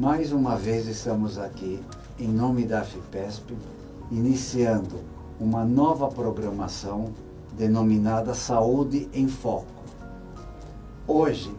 Mais uma vez estamos aqui, em nome da FIPESP, iniciando uma nova programação denominada Saúde em Foco. Hoje,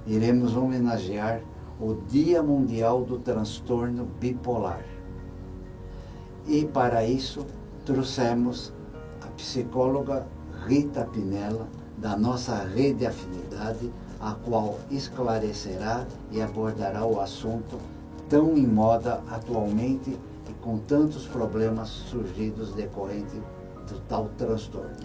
iremos homenagear o Dia Mundial do Transtorno Bipolar. E para isso, trouxemos a psicóloga Rita Pinella, da nossa Rede Afinidade, a qual esclarecerá e abordará o assunto tão em moda atualmente e com tantos problemas surgidos decorrente do tal transtorno.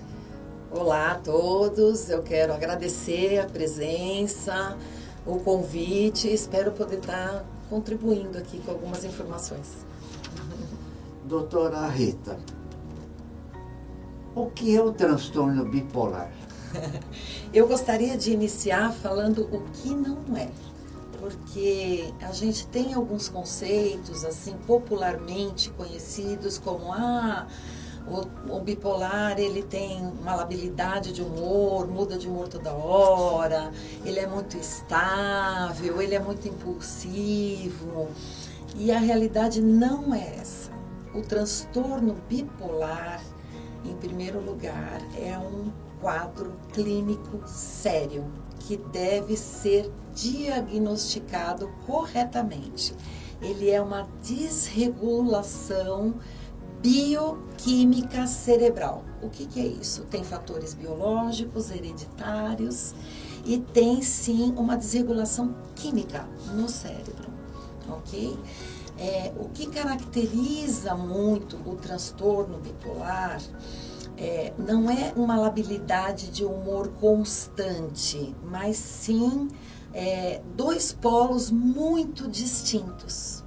Olá a todos, eu quero agradecer a presença, o convite, espero poder estar contribuindo aqui com algumas informações. Doutora Rita, o que é o transtorno bipolar? Eu gostaria de iniciar falando o que não é, porque a gente tem alguns conceitos assim popularmente conhecidos como o bipolar, ele tem uma labilidade de humor, muda de humor toda hora, ele é muito instável, ele é muito impulsivo, e a realidade não é essa. O transtorno bipolar, em primeiro lugar, é um quadro clínico sério que deve ser diagnosticado corretamente. Ele é uma desregulação bioquímica cerebral. O que é isso? Tem fatores biológicos, hereditários e tem sim uma desregulação química no cérebro, ok? O que caracteriza muito o transtorno bipolar não é uma labilidade de humor constante, mas sim dois polos muito distintos,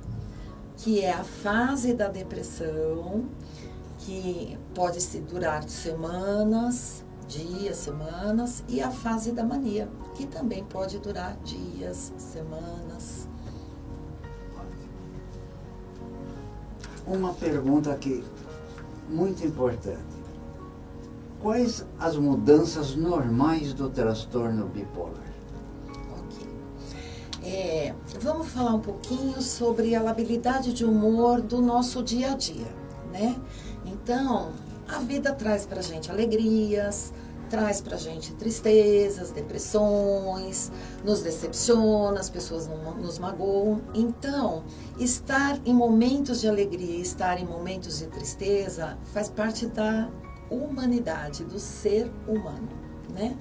que é a fase da depressão, que pode se durar semanas, dias, semanas, e a fase da mania, que também pode durar dias, semanas. Uma pergunta aqui muito importante. Quais as mudanças normais do transtorno bipolar? Ok. Vamos falar um pouquinho sobre a labilidade de humor do nosso dia a dia, né? Então, a vida traz pra gente alegrias, traz pra gente tristezas, depressões, nos decepciona, as pessoas nos magoam. Então, estar em momentos de alegria e estar em momentos de tristeza faz parte da humanidade, do ser humano, né?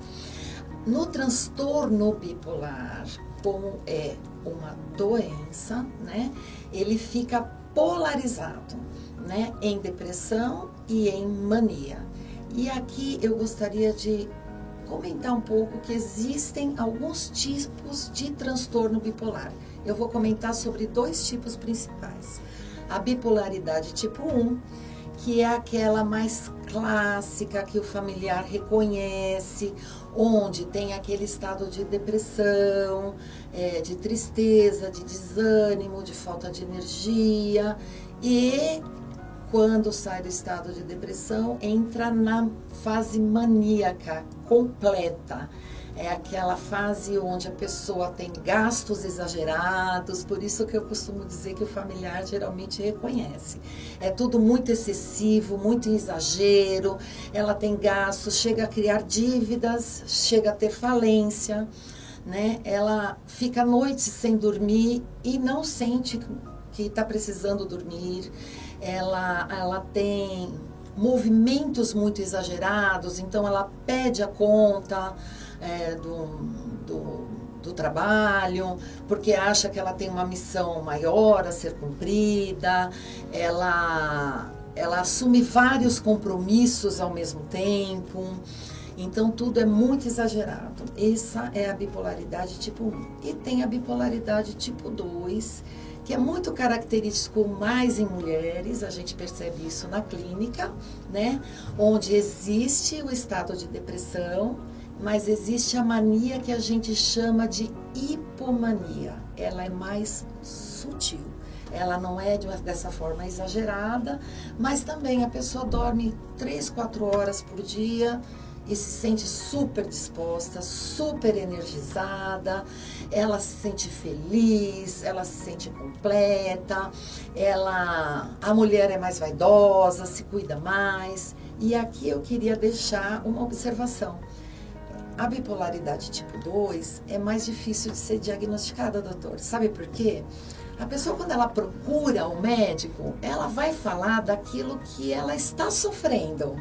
No transtorno bipolar, como é uma doença, né? Ele fica polarizado, né? Em depressão e em mania. E aqui eu gostaria de comentar um pouco que existem alguns tipos de transtorno bipolar. Eu vou comentar sobre dois tipos principais. A bipolaridade tipo 1, que é aquela mais clássica que o familiar reconhece, onde tem aquele estado de depressão, de tristeza, de desânimo, de falta de energia, e quando sai do estado de depressão, entra na fase maníaca completa. É aquela fase onde a pessoa tem gastos exagerados, por isso que eu costumo dizer que o familiar geralmente reconhece. É tudo muito excessivo, muito exagero, ela tem gastos, chega a criar dívidas, chega a ter falência, né? Ela fica noites sem dormir e não sente que está precisando dormir. Ela tem movimentos muito exagerados, então ela pede a conta do trabalho, porque acha que ela tem uma missão maior a ser cumprida, ela assume vários compromissos ao mesmo tempo, então tudo é muito exagerado. Essa é a bipolaridade tipo 1. E tem a bipolaridade tipo 2, que é muito característico mais em mulheres, a gente percebe isso na clínica, né? Onde existe o estado de depressão, mas existe a mania que a gente chama de hipomania. Ela é mais sutil, ela não é dessa forma exagerada, mas também a pessoa dorme 3, 4 horas por dia e se sente super disposta, super energizada, ela se sente feliz, ela se sente completa, a mulher é mais vaidosa, se cuida mais. E aqui eu queria deixar uma observação. A bipolaridade tipo 2 é mais difícil de ser diagnosticada, doutor. Sabe por quê? A pessoa, quando ela procura o médico, ela vai falar daquilo que ela está sofrendo,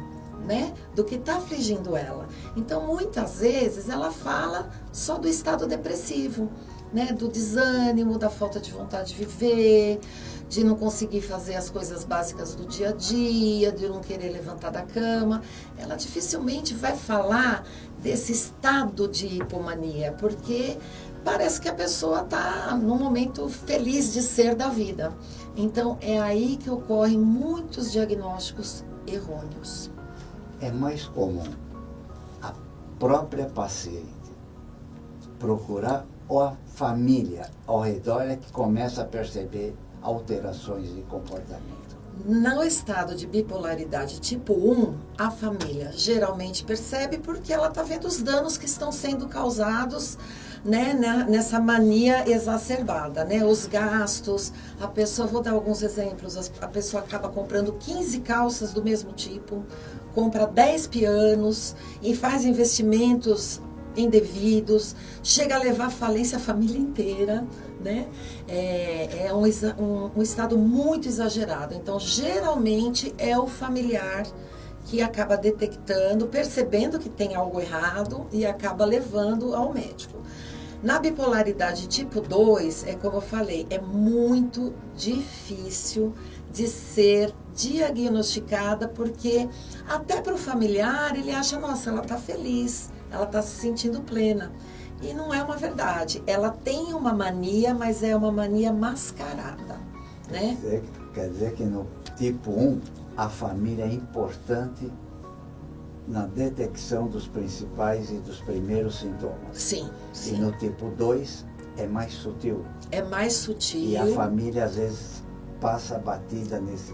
né? Do que está afligindo ela. Então, muitas vezes, ela fala só do estado depressivo, né? Do desânimo, da falta de vontade de viver, de não conseguir fazer as coisas básicas do dia a dia, de não querer levantar da cama. Ela dificilmente vai falar desse estado de hipomania, porque parece que a pessoa está num momento feliz de ser da vida. Então, é aí que ocorrem muitos diagnósticos errôneos. É mais comum a própria paciente procurar ou a família ao redor é que começa a perceber alterações de comportamento? No estado de bipolaridade tipo 1, a família geralmente percebe porque ela está vendo os danos que estão sendo causados, né, nessa mania exacerbada, né? Os gastos, a pessoa, vou dar alguns exemplos, a pessoa acaba comprando 15 calças do mesmo tipo, compra 10 pianos e faz investimentos indevidos, chega a levar à falência a família inteira, né? É um estado muito exagerado. Então, geralmente é o familiar que acaba detectando, percebendo que tem algo errado e acaba levando ao médico. Na bipolaridade tipo 2, é como eu falei, é muito difícil de ser diagnosticada, porque até para o familiar ele acha, nossa, ela está feliz, ela está se sentindo plena. E não é uma verdade. Ela tem uma mania, mas é uma mania mascarada, né? Quer dizer que no tipo 1, a família é importante na detecção dos principais e dos primeiros sintomas. Sim, sim. E no tipo 2 é mais sutil. É mais sutil. E a família às vezes passa batida nesse...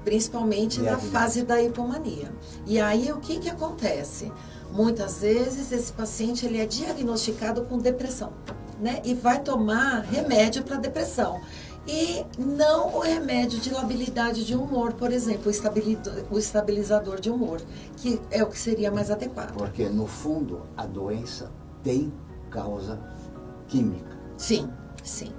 Principalmente na fase da hipomania. E aí o que acontece? Muitas vezes esse paciente ele é diagnosticado com depressão, né? E vai tomar remédio para depressão. E não o remédio de labilidade de humor, por exemplo, o estabilizador de humor, que é o que seria mais adequado. Porque, no fundo, a doença tem causa química. Sim, sim.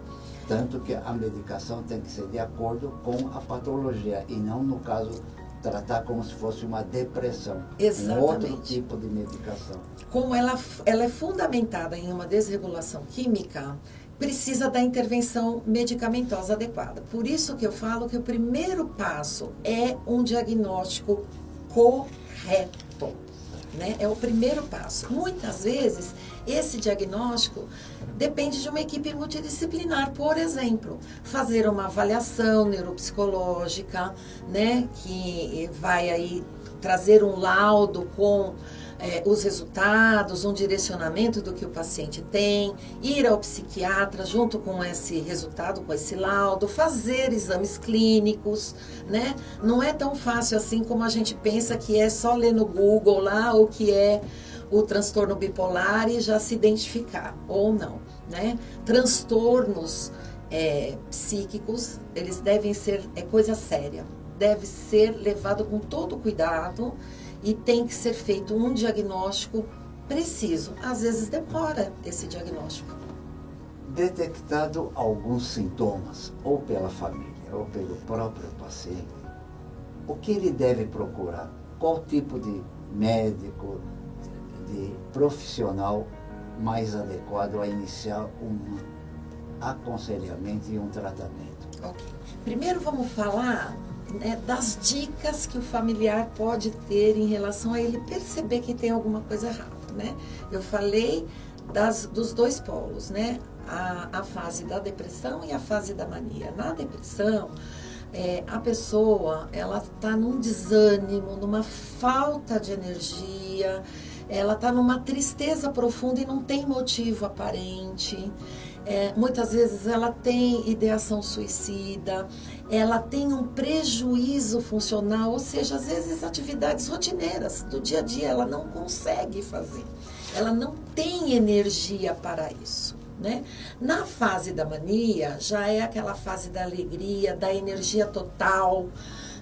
Tanto que a medicação tem que ser de acordo com a patologia e não, no caso, tratar como se fosse uma depressão. Exatamente. Um outro tipo de medicação. Como ela é fundamentada em uma desregulação química, precisa da intervenção medicamentosa adequada. Por isso que eu falo que o primeiro passo é um diagnóstico correto, né? É o primeiro passo. Muitas vezes, esse diagnóstico depende de uma equipe multidisciplinar, por exemplo, fazer uma avaliação neuropsicológica, né? Que vai aí trazer um laudo com os resultados, um direcionamento do que o paciente tem, ir ao psiquiatra junto com esse resultado, com esse laudo, fazer exames clínicos, né? Não é tão fácil assim como a gente pensa que é só ler no Google lá o que é o transtorno bipolar e já se identificar, ou não, né? Transtornos psíquicos, eles devem ser coisa séria, deve ser levado com todo cuidado e tem que ser feito um diagnóstico preciso. Às vezes demora esse diagnóstico. Detectado alguns sintomas, ou pela família, ou pelo próprio paciente, o que ele deve procurar? Qual tipo de médico, de profissional mais adequado a iniciar um aconselhamento e um tratamento? Ok. Primeiro vamos falar das dicas que o familiar pode ter em relação a ele perceber que tem alguma coisa errada, né? Eu falei dos dois polos, né? A fase da depressão e a fase da mania. Na depressão, a pessoa, ela está num desânimo, numa falta de energia, ela está numa tristeza profunda e não tem motivo aparente. Muitas vezes ela tem ideação suicida, ela tem um prejuízo funcional, ou seja, às vezes atividades rotineiras do dia a dia ela não consegue fazer, ela não tem energia para isso, né? Na fase da mania, já é aquela fase da alegria, da energia total,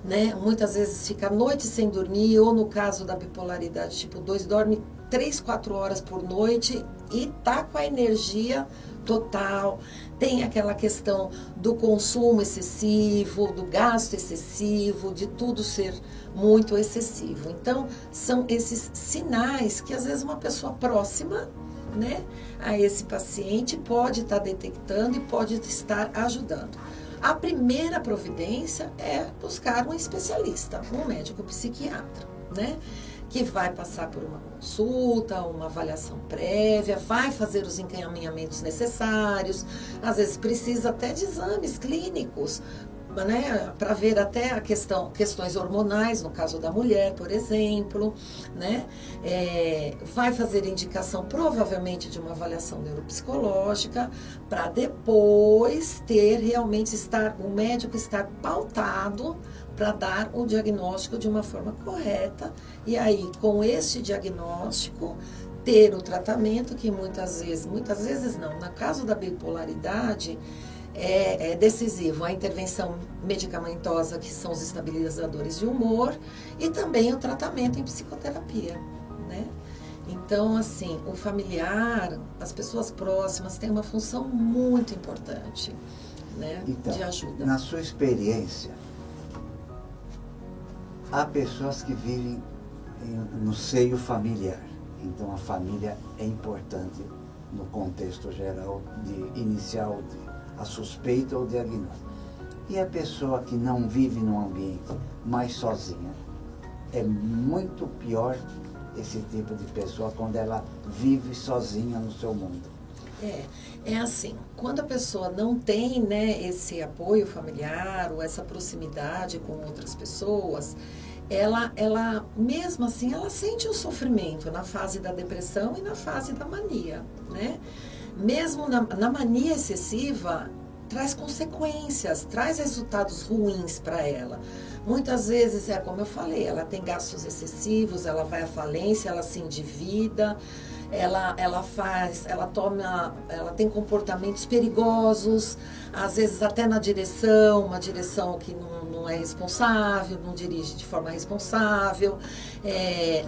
né? Muitas vezes fica a noite sem dormir, ou no caso da bipolaridade tipo 2, dorme 3, 4 horas por noite e tá com a energia total. Tem aquela questão do consumo excessivo, do gasto excessivo, de tudo ser muito excessivo. Então, são esses sinais que às vezes uma pessoa próxima, né, a esse paciente pode estar detectando e pode estar ajudando. A primeira providência é buscar um especialista, um médico psiquiatra, né? Que vai passar por uma consulta, uma avaliação prévia, vai fazer os encaminhamentos necessários, às vezes precisa até de exames clínicos, né, para ver até questões hormonais, no caso da mulher, por exemplo, né, vai fazer indicação provavelmente de uma avaliação neuropsicológica, para depois o médico estar pautado para dar o diagnóstico de uma forma correta, e aí com esse diagnóstico ter o tratamento que muitas vezes não, no caso da bipolaridade, é decisivo a intervenção medicamentosa, que são os estabilizadores de humor, e também o tratamento em psicoterapia, né? Então, assim, o familiar, as pessoas próximas têm uma função muito importante, né, então, de ajuda. Na sua experiência, há pessoas que vivem no seio familiar, então a família é importante no contexto geral inicial a suspeita ou diagnóstico. E a pessoa que não vive num ambiente mais sozinha, é muito pior esse tipo de pessoa quando ela vive sozinha no seu mundo. É assim, quando a pessoa não tem, né, esse apoio familiar ou essa proximidade com outras pessoas, ela mesmo assim, ela sente o sofrimento na fase da depressão e na fase da mania, né? Mesmo na mania excessiva, traz consequências, traz resultados ruins para ela. Muitas vezes, como eu falei, ela tem gastos excessivos, ela vai à falência, ela se endivida, ela tem comportamentos perigosos, às vezes até na direção, uma direção que não é responsável, não dirige de forma responsável.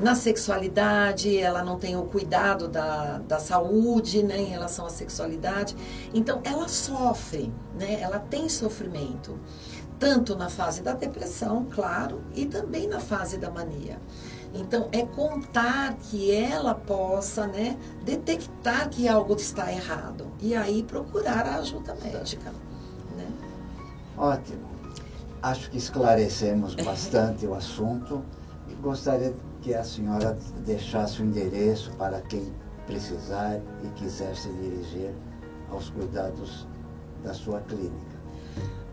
Na sexualidade, ela não tem o cuidado da saúde, né, em relação à sexualidade. Então, ela sofre, né, ela tem sofrimento, tanto na fase da depressão, claro, e também na fase da mania. Então, é contar que ela possa, né, detectar que algo está errado e aí procurar a ajuda médica, né? Ótimo. Acho que esclarecemos bastante o assunto e gostaria que a senhora deixasse o endereço para quem precisar e quiser se dirigir aos cuidados da sua clínica.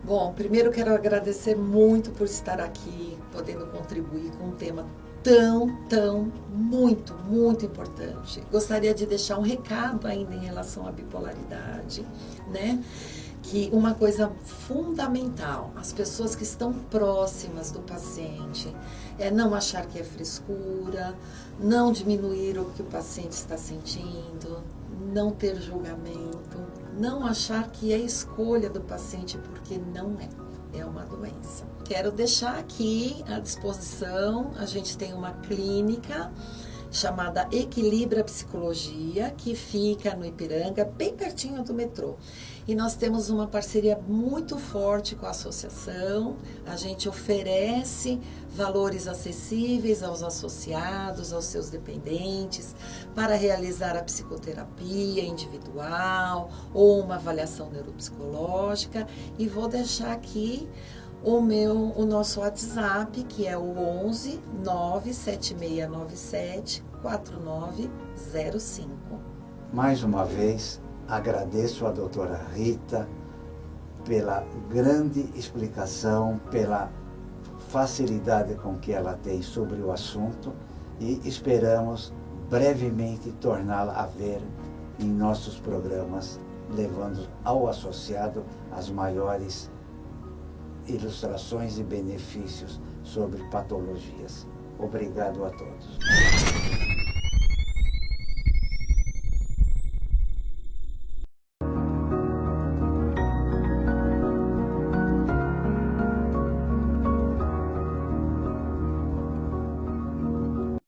Bom, primeiro quero agradecer muito por estar aqui, podendo contribuir com um tema muito, muito importante. Gostaria de deixar um recado ainda em relação à bipolaridade, né? Que uma coisa fundamental, as pessoas que estão próximas do paciente, é não achar que é frescura, não diminuir o que o paciente está sentindo, não ter julgamento, não achar que é escolha do paciente, porque não é uma doença. Quero deixar aqui à disposição, a gente tem uma clínica chamada Equilibra Psicologia, que fica no Ipiranga, bem pertinho do metrô. E nós temos uma parceria muito forte com a associação, a gente oferece valores acessíveis aos associados, aos seus dependentes, para realizar a psicoterapia individual ou uma avaliação neuropsicológica. E vou deixar aqui o nosso WhatsApp, que é o 11 97697 4905. Mais uma vez, agradeço a doutora Rita pela grande explicação, pela facilidade com que ela tem sobre o assunto e esperamos brevemente torná-la a ver em nossos programas levando ao associado as maiores ilustrações e benefícios sobre patologias. Obrigado a todos.